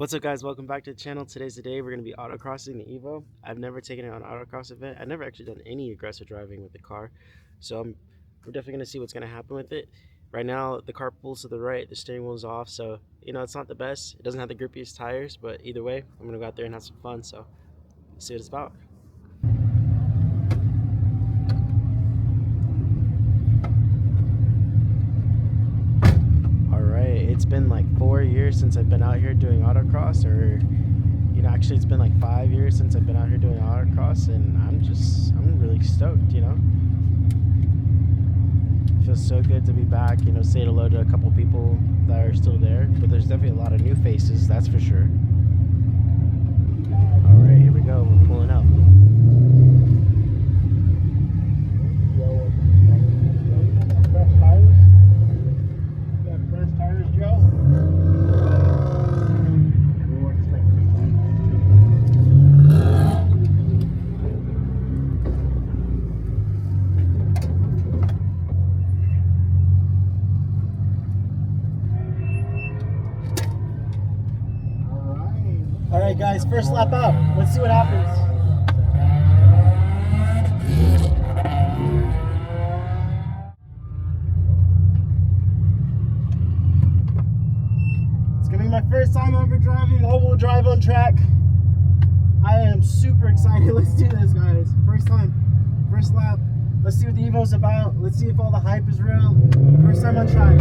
What's up, guys? Welcome back to the channel. Today's the day we're going to be autocrossing the Evo. I've never taken it on an autocross event. I've never actually done any aggressive driving with the car, so we're definitely going to see what's going to happen with it. Right now the car pulls to the right, the steering wheel's off, so it's not the best. It doesn't have the grippiest tires, but either way I'm going to go out there and have some fun, so let's see what it's about. It's been like 4 years since I've been out here doing autocross, or actually it's been like 5 years since I've been out here doing autocross, and I'm really stoked. It feels so good to be back, say hello to a couple people that are still there, but there's definitely a lot of new faces, that's for sure. All right, here we go, we're pulling up. All right, guys, first lap out. Let's see what happens. It's gonna be my first time ever driving all-wheel drive on track. I am super excited. Let's do this, guys. First time, first lap. Let's see what the Evo's about. Let's see if all the hype is real. First time on track.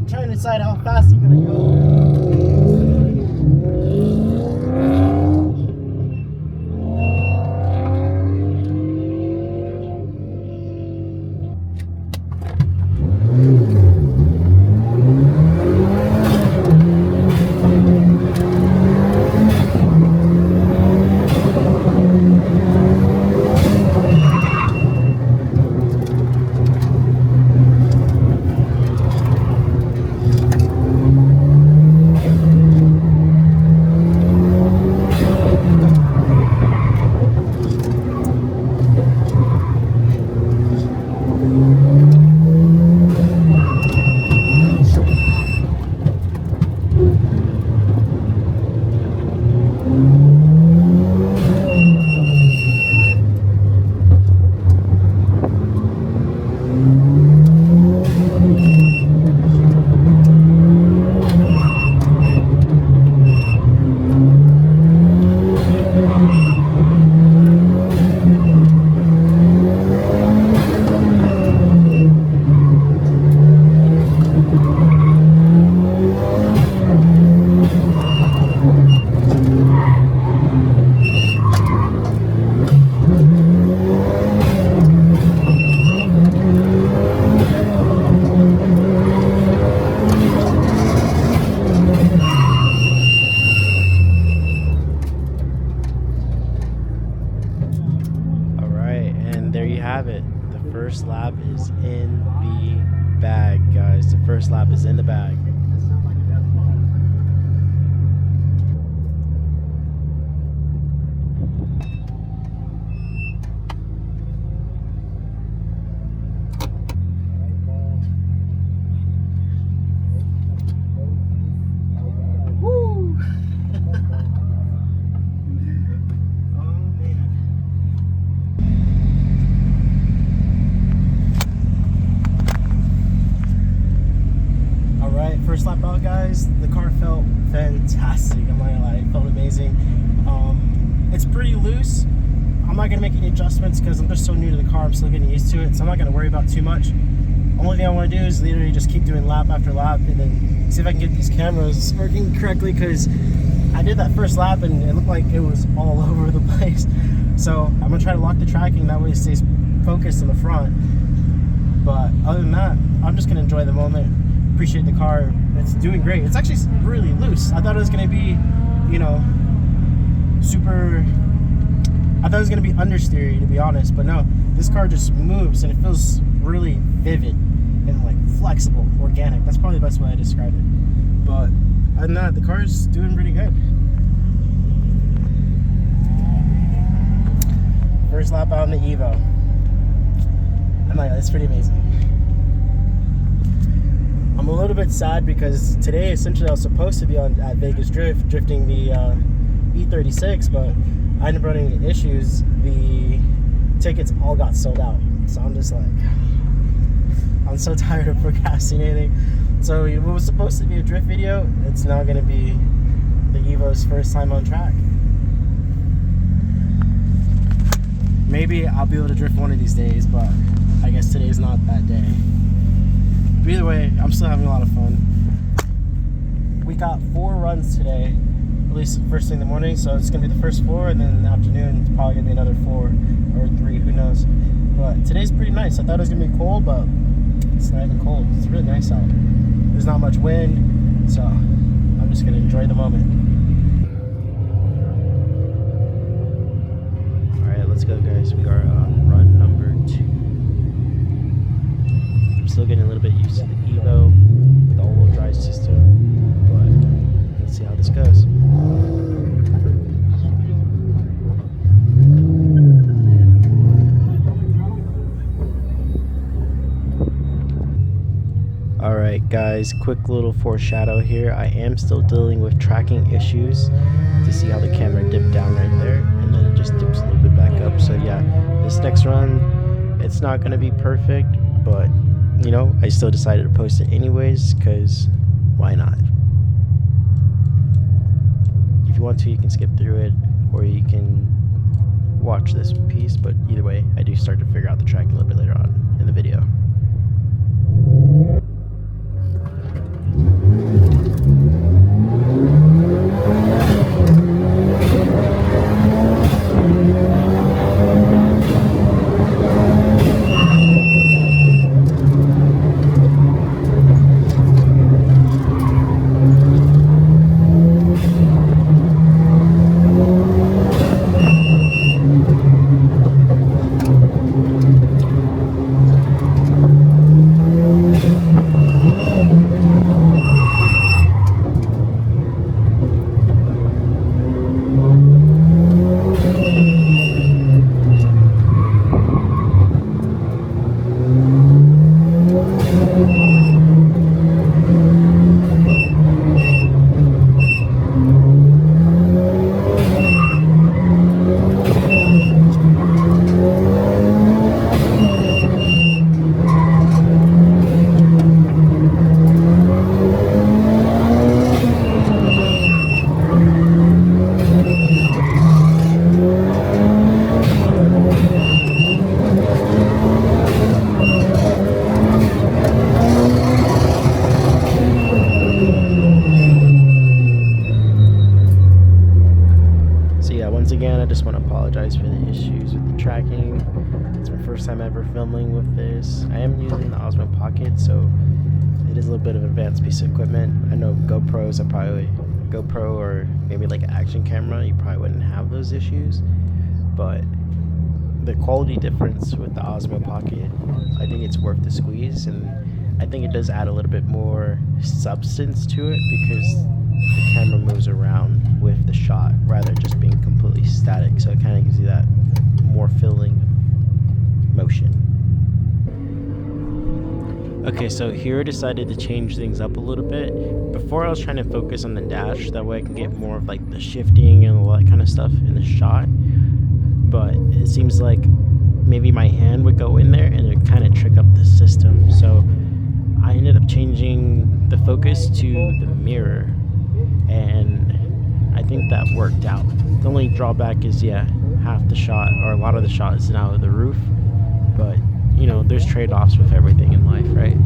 Trying to decide how fast you're gonna go. Have it. The first lap is in the bag, guys. The first lap is in the bag. First lap out, guys, the car felt fantastic. I'm not gonna lie, it felt amazing. It's pretty loose. I'm not gonna make any adjustments because I'm just so new to the car. I'm still getting used to it, so I'm not gonna worry about too much. Only thing I want to do is literally just keep doing lap after lap and then see if I can get these cameras working correctly, because I did that first lap and it looked like it was all over the place. So I'm gonna try to lock the tracking, that way it stays focused in the front. But other than that, I'm just gonna enjoy the moment. Appreciate the car. It's doing great. It's actually really loose. I thought it was going to be, super, I thought it was going to be understeery, to be honest, but no, this car just moves and it feels really vivid and like flexible, organic. That's probably the best way I describe it. But other than that, the car is doing pretty good. First lap out on the Evo. I'm like, that's pretty amazing. I'm a little bit sad because today essentially I was supposed to be at Vegas Drift drifting the E36, but I ended up running into issues. The tickets all got sold out, so I'm just like, I'm so tired of procrastinating. So it was supposed to be a drift video. It's now going to be the Evo's first time on track. Maybe I'll be able to drift one of these days, but I guess today's not that day. But either way, I'm still having a lot of fun. We got 4 runs today, at least first thing in the morning, so it's going to be the first 4, and then in the afternoon, it's probably going to be another 4 or 3, who knows. But today's pretty nice. I thought it was going to be cold, but it's not even cold. It's really nice out. There's not much wind, so I'm just going to enjoy the moment. Alright, let's go, guys. We are on run number 2. I'm still getting a little bit used to the Evo with the all-wheel drive system, but let's see how this goes. Alright guys, quick little foreshadow here. I am still dealing with tracking issues. To see how the camera dipped down right there, and then it just dips a little bit back up. So yeah, this next run, it's not going to be perfect, but you know, I still decided to post it anyways, because why not? If you want to, you can skip through it, or you can watch this piece, but either way, I do start to figure out the tracking a little bit later on in the video. I just want to apologize for the issues with the tracking. It's my first time ever filming with this. I am using the Osmo Pocket, so it is a little bit of an advanced piece of equipment. I know GoPros are probably GoPro or maybe like an action camera, you probably wouldn't have those issues, but the quality difference with the Osmo Pocket, I think it's worth the squeeze, and I think it does add a little bit more substance to it because the camera moves around with the shot rather than just being completely static, so it kind of gives you that more feeling motion. Okay, so here I decided to change things up a little bit. Before I was trying to focus on the dash, that way I can get more of like the shifting and all that kind of stuff in the shot, but it seems like maybe my hand would go in there and it would kind of trick up the system, so I ended up changing the focus to the mirror, and I think that worked out. The only drawback is, yeah, half the shot or a lot of the shot is now the roof, but you know, there's trade-offs with everything in life, right?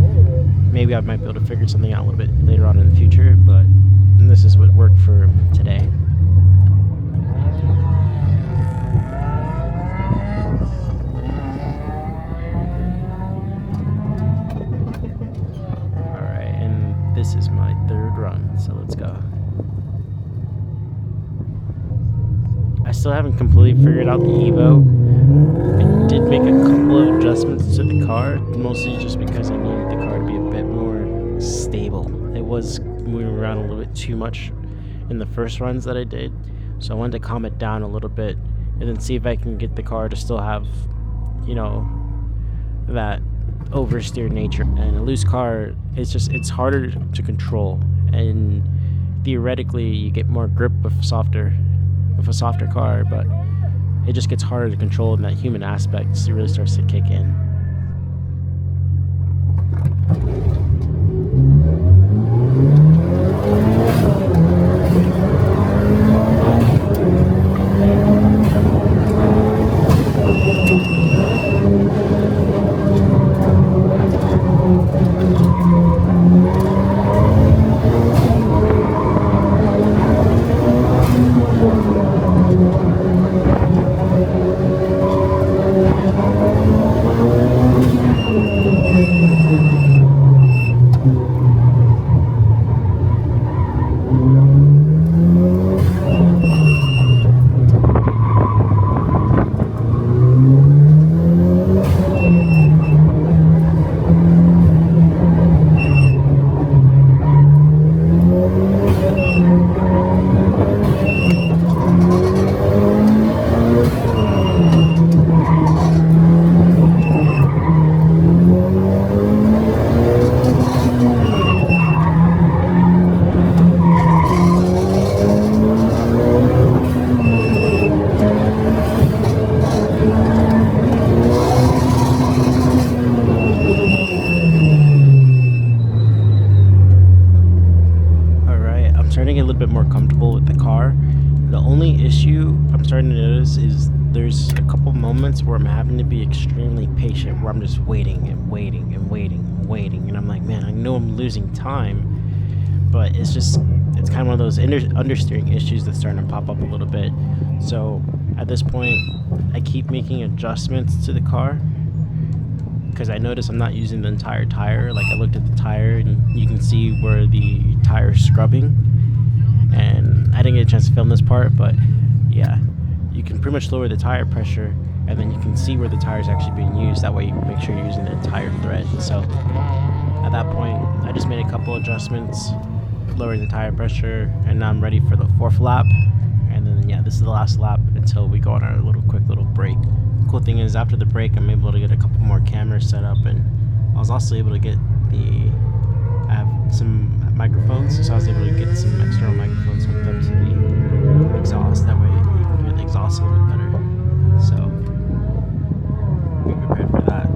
Maybe I might be able to figure something out a little bit later on in the future, but this is what worked for today. Alright, and this is my third run, so let's go. I still haven't completely figured out the Evo. I did make a couple of adjustments to the car, mostly just because I needed the car to be a bit more stable. It was moving around a little bit too much in the first runs that I did, so I wanted to calm it down a little bit and then see if I can get the car to still have, you know, that oversteer nature. And a loose car, it's harder to control, and theoretically you get more grip with a softer car, but it just gets harder to control, and that human aspect really starts to kick in. Starting to get a little bit more comfortable with the car. The only issue I'm starting to notice is there's a couple moments where I'm having to be extremely patient, where I'm just waiting and waiting and waiting and waiting, and I'm like, man, I know I'm losing time, but it's kind of one of those understeering issues that's starting to pop up a little bit. So at this point, I keep making adjustments to the car, because I notice I'm not using the entire tire. Like, I looked at the tire, and you can see where the tire's scrubbing. And I didn't get a chance to film this part, but yeah, you can pretty much lower the tire pressure, and then you can see where the tire is actually being used. That way you can make sure you're using the entire thread. So at that point, I just made a couple adjustments, lowering the tire pressure, and now I'm ready for the 4th lap. And then yeah, this is the last lap until we go on our quick little break. The cool thing is, after the break, I'm able to get a couple more cameras set up, and I was also able to get I have some microphones, so I was able to get some external microphones hooked up to the exhaust. That way you can hear the exhaust a little bit better. So be prepared for that.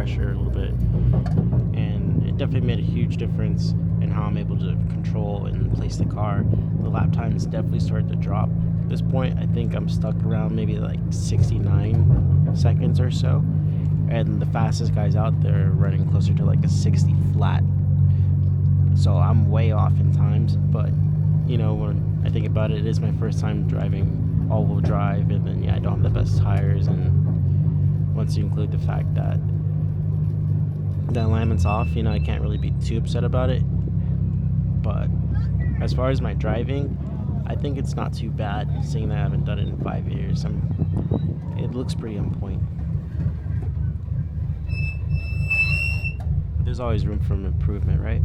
pressure a little bit, and it definitely made a huge difference in how I'm able to control and place the car. The lap times definitely started to drop. At this point, I think I'm stuck around maybe like 69 seconds or so, and the fastest guys out there are running closer to like a 60 flat. So I'm way off in times, but you know, when I think about it, it is my first time driving all-wheel drive, and then yeah, I don't have the best tires, and once you include the fact that that alignment's off, you know, I can't really be too upset about it. But as far as my driving, I think it's not too bad, seeing that I haven't done it in 5 years. It looks pretty on point. But there's always room for improvement, right?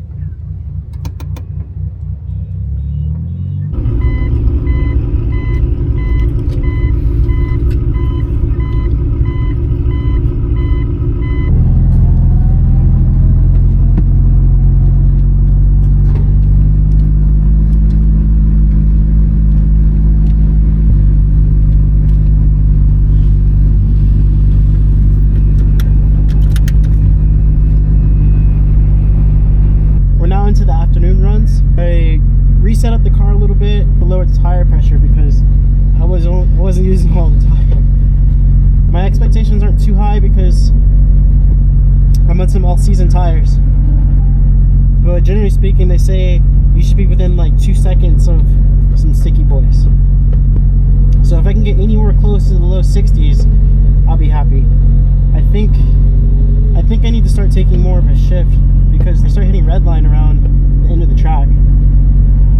Into the afternoon runs. I reset up the car a little bit to lower the tire pressure because I wasn't using all the time. My expectations aren't too high because I'm on some all-season tires, but generally speaking, they say you should be within like 2 seconds of some sticky boys. So if I can get anywhere close to the low 60s, I'll be happy. I think I need to start taking more of a shift because I start hitting redline around the end of the track,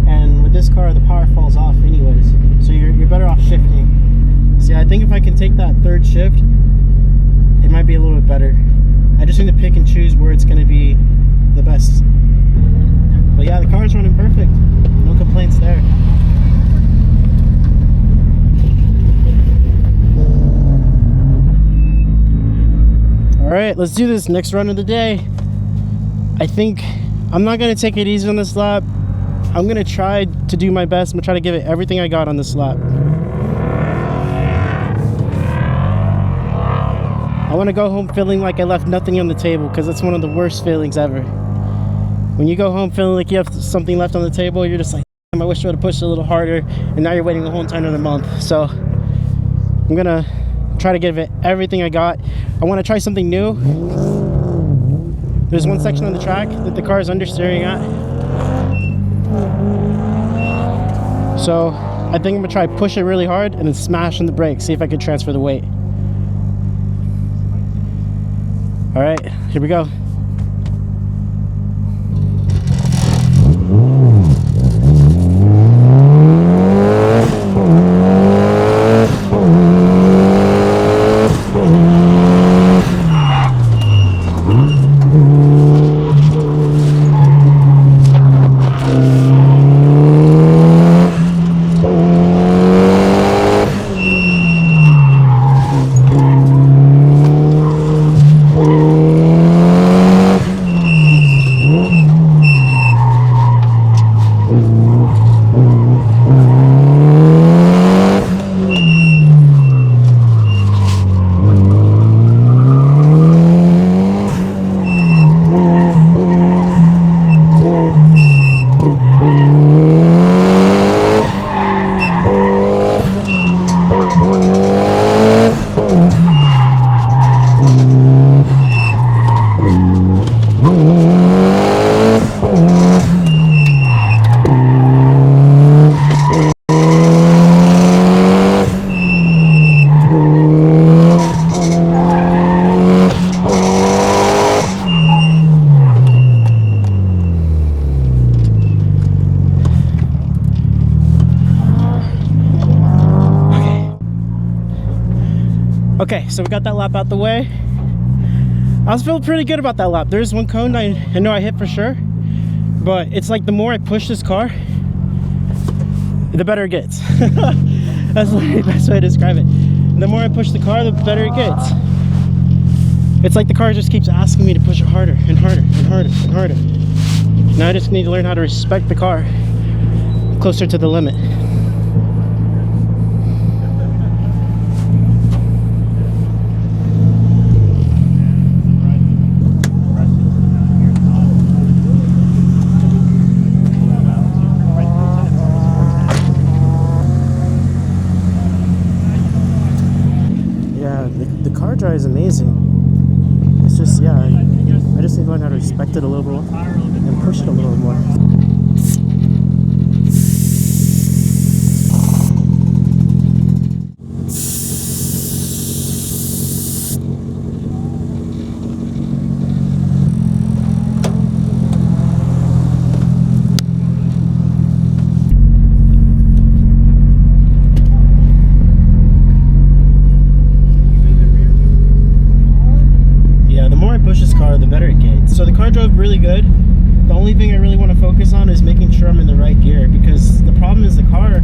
and with this car the power falls off anyways, so you're better off shifting. See, I think if I can take that third shift, it might be a little bit better. I just need to pick and choose where it's going to be the best. But yeah, the car's running perfect, no complaints there. All right, let's do this next run of the day. I think I'm not going to take it easy on this lap. I'm going to try to do my best. I'm going to try to give it everything I got on this lap. I want to go home feeling like I left nothing on the table, because that's one of the worst feelings ever. When you go home feeling like you have something left on the table, you're just like, I wish I would have pushed a little harder, and now you're waiting the whole entire another month. So I'm going to try to give it everything I got. I want to try something new. There's one section on the track that the car is understeering at. So I think I'm gonna try push it really hard and then smash on the brakes, see if I can transfer the weight. All right, here we go. Okay, so we got that lap out the way. I was feeling pretty good about that lap. There's one cone I know I hit for sure, but it's like the more I push this car, the better it gets. That's the best way to describe it. The more I push the car, the better it gets. It's like the car just keeps asking me to push it harder and harder and harder and harder. Now I just need to learn how to respect the car closer to the limit. The car drive is amazing. It's just, yeah, I just need to learn how to respect it a little more and push it a little more. better it gets. So the car drove really good. The only thing I really want to focus on is making sure I'm in the right gear, because the problem is the car,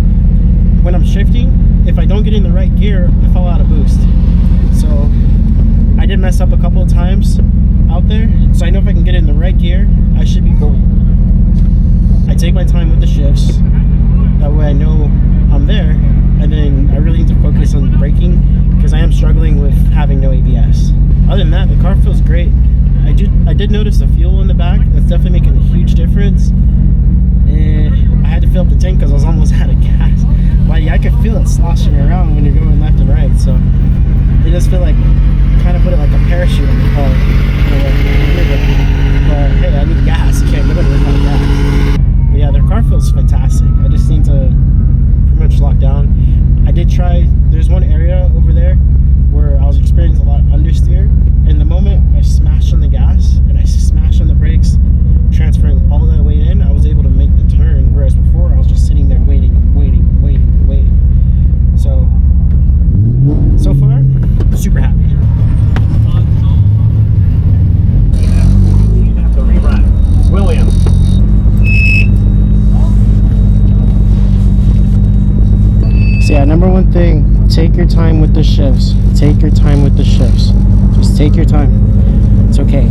when I'm shifting, if I don't get in the right gear, I fall out of boost. So I did mess up a couple of times out there, so I know if I can get in the right gear, I should be golden. I take my time with the shifts, that way I know I'm there, and then I really need to focus on braking, because I am struggling with having no ABS. Other than that, the car feels great. I did notice the fuel in the back. That's definitely making a huge difference. And I had to fill up the tank because I was almost out of gas. But yeah, I could feel it sloshing around when you're going left and right. So it does feel like, kind of put it like a parachute on the car. But hey, I need gas. You can't go anywhere without gas. But yeah, their car feels fantastic. I just need to pretty much lock down. I did try, there's one area over there where I was experiencing a lot of understeer. And the moment I smashed on the gas and I smashed on the brakes, transferring all that weight in, I was able to make the turn, whereas before I was just sitting there waiting and waiting and waiting and waiting. So far, super happy. William. So yeah, number one thing, take your time with the shifts. Take your time with the shifts. Just take your time. It's okay.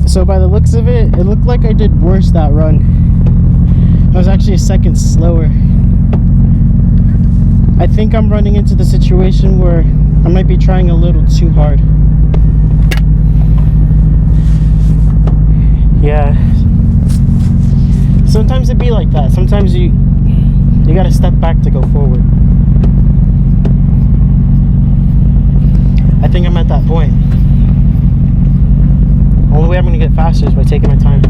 So by the looks of it, it looked like I did worse that run. I was actually a second slower. I think I'm running into the situation where I might be trying a little too hard. Yeah. Sometimes it be like that. Sometimes you gotta step back to go forward. I think I'm at that point. Only way I'm gonna get faster is by taking my time.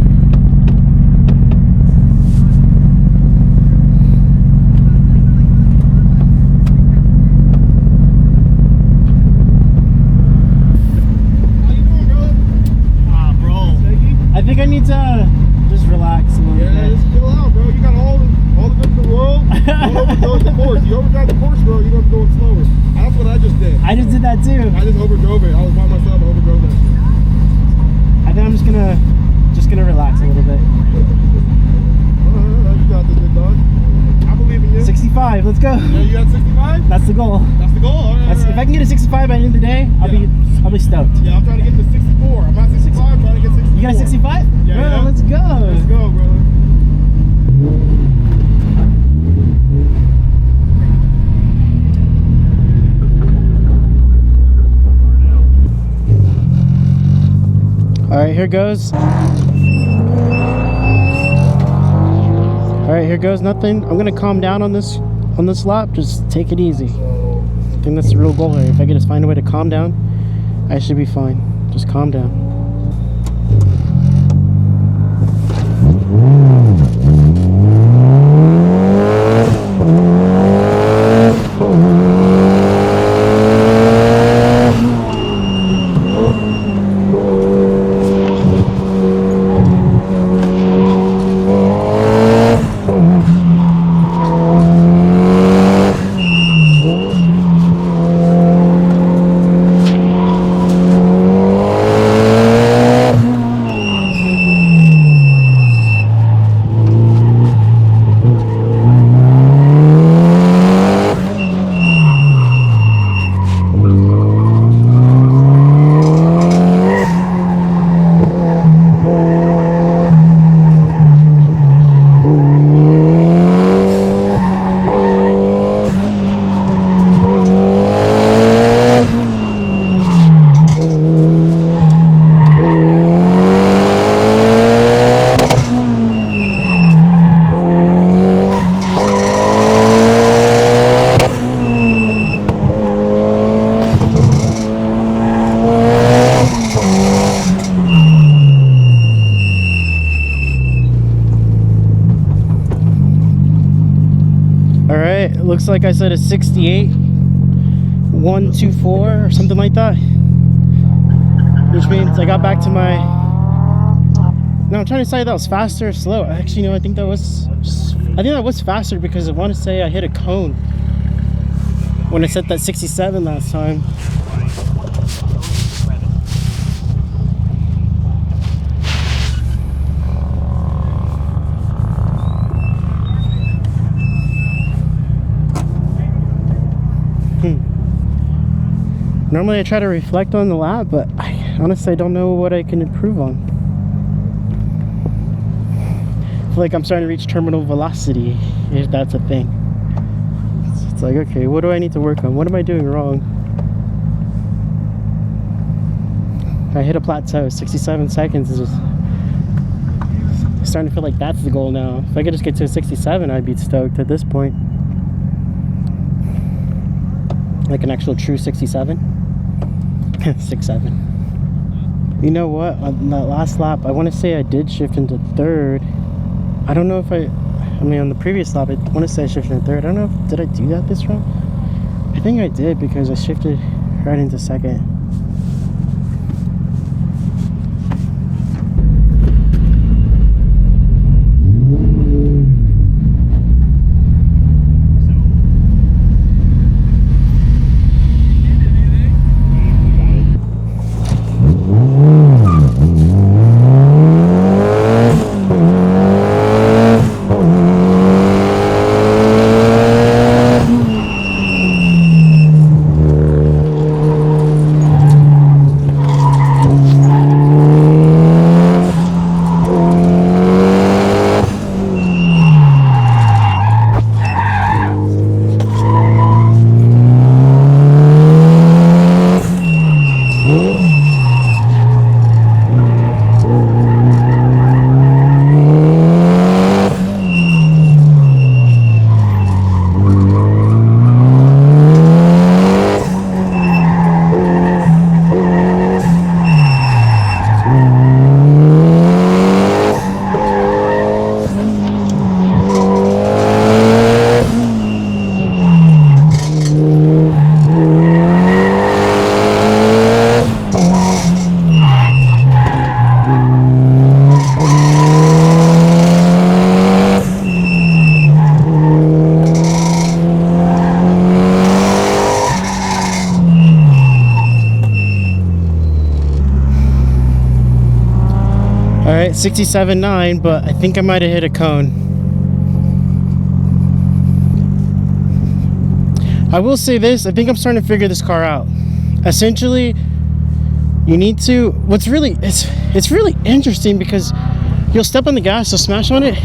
How you doing, bro? Bro. I think I need to just relax a little bit. Yeah, just chill out, bro. You got all the good in the world. Don't overdose the course. You overdrive the course, bro. You don't go slower. That's what I just did. I just did that too. I just overdrove it. I was by myself. I overdrove that shit. I think I'm just gonna relax a little bit. You got this, big dog. I believe in you. 65, let's go. Yeah, you got 65? That's the goal. That's the goal. All right, If I can get a 65 by the end of the day, I'll be stoked. Yeah, I'm trying to get to 64. I'm at 65, I'm trying to get 64. You got a 65? Yeah, Bro, yeah. let's go. Let's go, brother. All right, here goes. All right, here goes nothing. I'm gonna calm down on this lap. Just take it easy. I think that's the real goal here. If I can just find a way to calm down, I should be fine. Just calm down. Looks like I said a 68.124 or something like that, which means I got back to my, no, I'm trying to say that was faster or slow. Actually, no, I think that was faster, because I want to say I hit a cone when I set that 67 last time. Normally I try to reflect on the lap, but I honestly don't know what I can improve on. I feel like I'm starting to reach terminal velocity, if that's a thing. It's like, okay, what do I need to work on? What am I doing wrong? I hit a plateau. 67 seconds is just starting to feel like that's the goal now. If I could just get to a 67, I'd be stoked at this point. Like an actual true 67. 6-7. You know what? On that last lap, I want to say I did shift into third. I don't know if I mean, on the previous lap, I want to say I shifted into third. I don't know if, did I do that this round? I think I did, because I shifted right into second. Alright, 67.9, but I think I might have hit a cone. I will say this, I think I'm starting to figure this car out. Essentially, you need to, it's really interesting, because you'll step on the gas, you'll smash on it,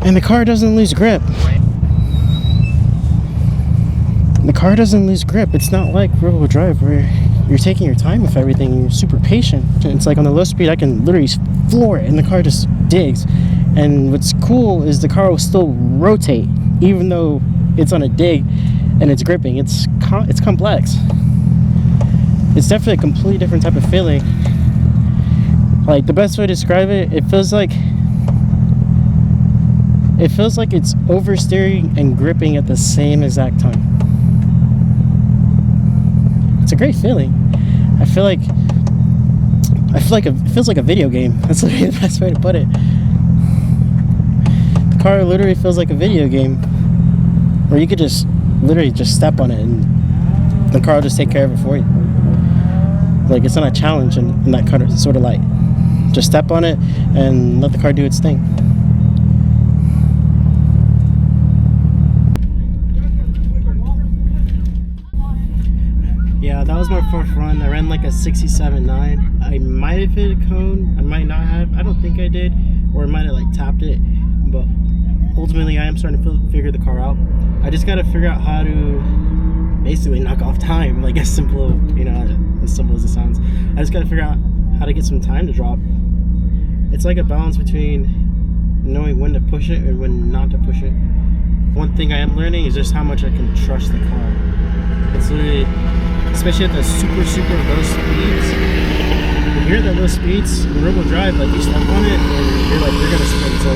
and the car doesn't lose grip. The car doesn't lose grip. It's not like rear-wheel drive where you're taking your time with everything. You're super patient. It's like on the low speed, I can literally floor it, and the car just digs. And what's cool is the car will still rotate, even though it's on a dig and it's gripping. It's complex. It's definitely a completely different type of feeling. Like, the best way to describe it, it feels like it's oversteering and gripping at the same exact time. It's a great feeling. I feel like it feels like a video game. That's literally the best way to put it. The car literally feels like a video game where you could just literally just step on it and the car will just take care of it for you. Like, it's not a challenge in that kind of sort of light. Just step on it and let the car do its thing. Yeah, that was my fourth run. I ran like a 67.9. I might have hit a cone. I might not have. I don't think I did. Or I might have like tapped it. But ultimately, I am starting to figure the car out. I just got to figure out how to basically knock off time. Like, as simple, as simple as it sounds. I just got to figure out how to get some time to drop. It's like a balance between knowing when to push it and when not to push it. One thing I am learning is just how much I can trust the car. It's literally, especially at the super low speeds. When you're at the low speeds, in rear-wheel drive, like, you step on it and you're gonna sprint. So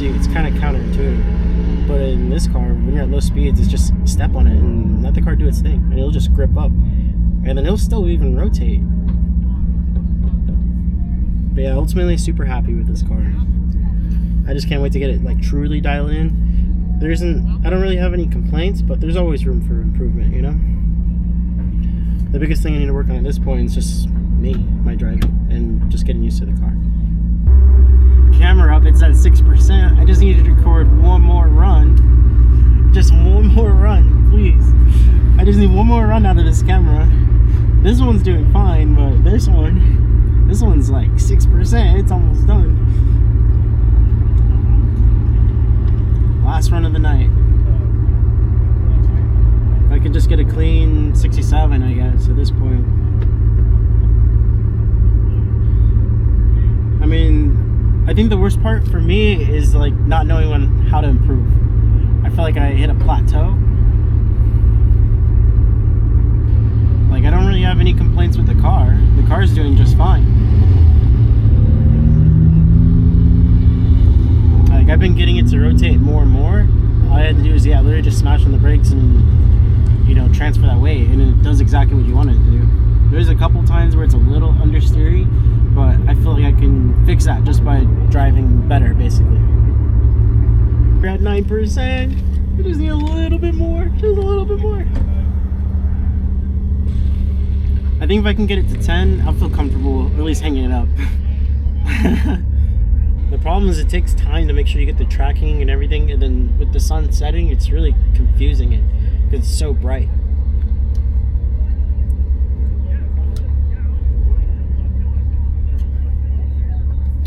it's kind of counterintuitive. But in this car, when you're at low speeds, it's just step on it and let the car do its thing, and it'll just grip up, and then it'll still even rotate. But yeah, ultimately super happy with this car. I just can't wait to get it like truly dialed in. I don't really have any complaints, but there's always room for improvement, The biggest thing I need to work on at this point is just my driving, and just getting used to the car. Camera up, it's at 6%. I just needed to record one more run. Just one more run, please. I just need one more run out of this camera. This one's doing fine, but this one's like 6%. It's almost done. Last run of the night. If I could just get a clean 67, I guess, at this point. I mean, I think the worst part for me is like not knowing how to improve. I feel like I hit a plateau. Like, I don't really have any complaints with the car. The car's doing just fine. Like, I've been getting it to rotate more and more. All I had to do is, literally just smash on the brakes and, transfer that weight, and it does exactly what you want it to do. There's a couple times where it's a little understeery, but I feel like I can fix that just by driving better, basically. We're at 9%. We just need a little bit more. Just a little bit more. I think if I can get it to 10, I'll feel comfortable at least hanging it up. The problem is it takes time to make sure you get the tracking and everything, and then with the sun setting, it's really confusing it because it's so bright.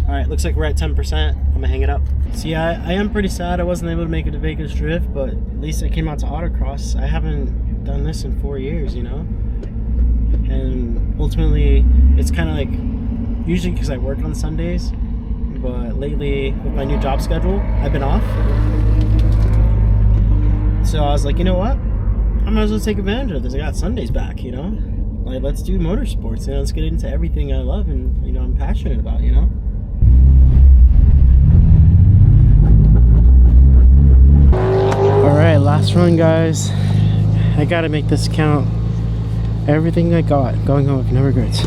Alright, looks like we're at 10%. I'm gonna hang it up. So yeah, I am pretty sad I wasn't able to make it to Vegas Drift, but at least I came out to autocross. I haven't done this in 4 years, And ultimately, it's kind of like, usually because I work on Sundays, but lately with my new job schedule, I've been off. So I was like, you know what? I might as well take advantage of this. I got Sundays back, Like, let's do motorsports, let's get into everything I love and, I'm passionate about, Alright, last run, guys. I gotta make this count. Everything I got, going home with no regrets.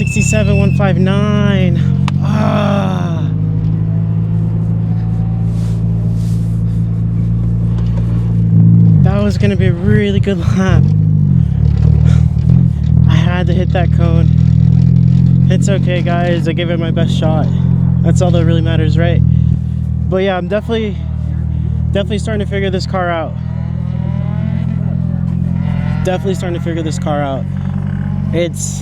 67,159. Ah. That was gonna be a really good lap. I had to hit that cone. It's okay, guys. I gave it my best shot. That's all that really matters, right? But yeah, I'm definitely starting to figure this car out. Definitely starting to figure this car out. It's,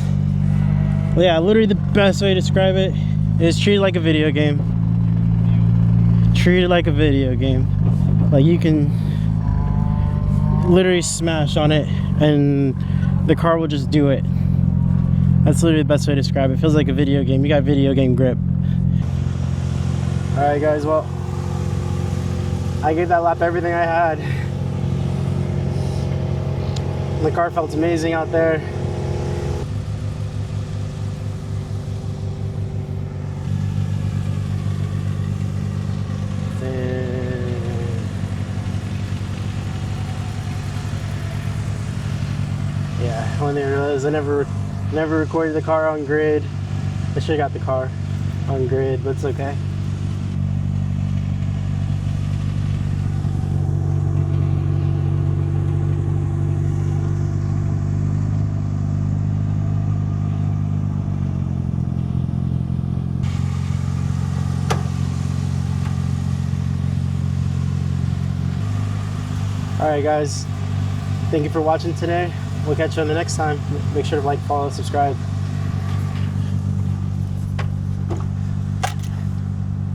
yeah, literally the best way to describe it is treat it like a video game. Treat it like a video game. Like, you can literally smash on it and the car will just do it. That's literally the best way to describe it. It feels like a video game. You got video game grip. Alright guys, well, I gave that lap everything I had. The car felt amazing out there. Yeah, one thing I realized, I never recorded the car on grid. I should have got the car on grid, but it's okay. Alright guys, thank you for watching today. We'll catch you on the next time. Make sure to like, follow, subscribe.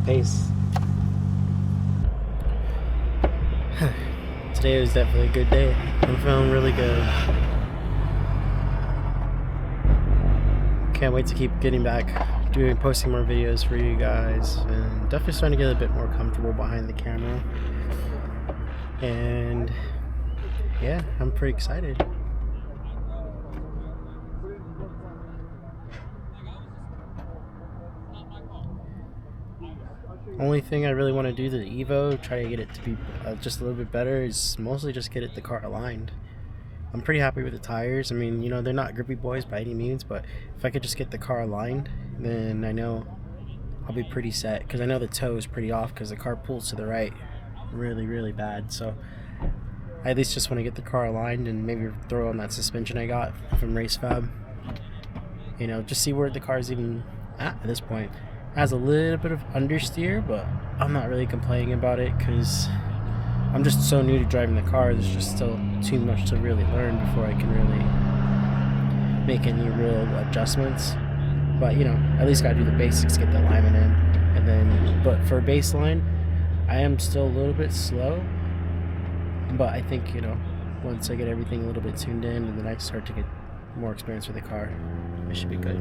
Peace. Today was definitely a good day. I'm feeling really good. Can't wait to keep getting back, posting more videos for you guys, and definitely starting to get a bit more comfortable behind the camera. And yeah, I'm pretty excited. Only thing I really want to do to the Evo, try to get it to be just a little bit better, is mostly just get the car aligned. I'm pretty happy with the tires. I mean, you know, they're not grippy boys by any means, but if I could just get the car aligned, then I know I'll be pretty set, because I know the toe is pretty off because the car pulls to the right really bad. So I at least just want to get the car aligned and maybe throw on that suspension I got from RaceFab. You know, just see where the car's even at this point. It has a little bit of understeer, but I'm not really complaining about it because I'm just so new to driving the car. There's just still too much to really learn before I can really make any real adjustments. But you know, at least gotta do the basics, get the alignment in, and then. But for baseline, I am still a little bit slow. But I think, you know, once I get everything a little bit tuned in and then I start to get more experience with the car, it should be good.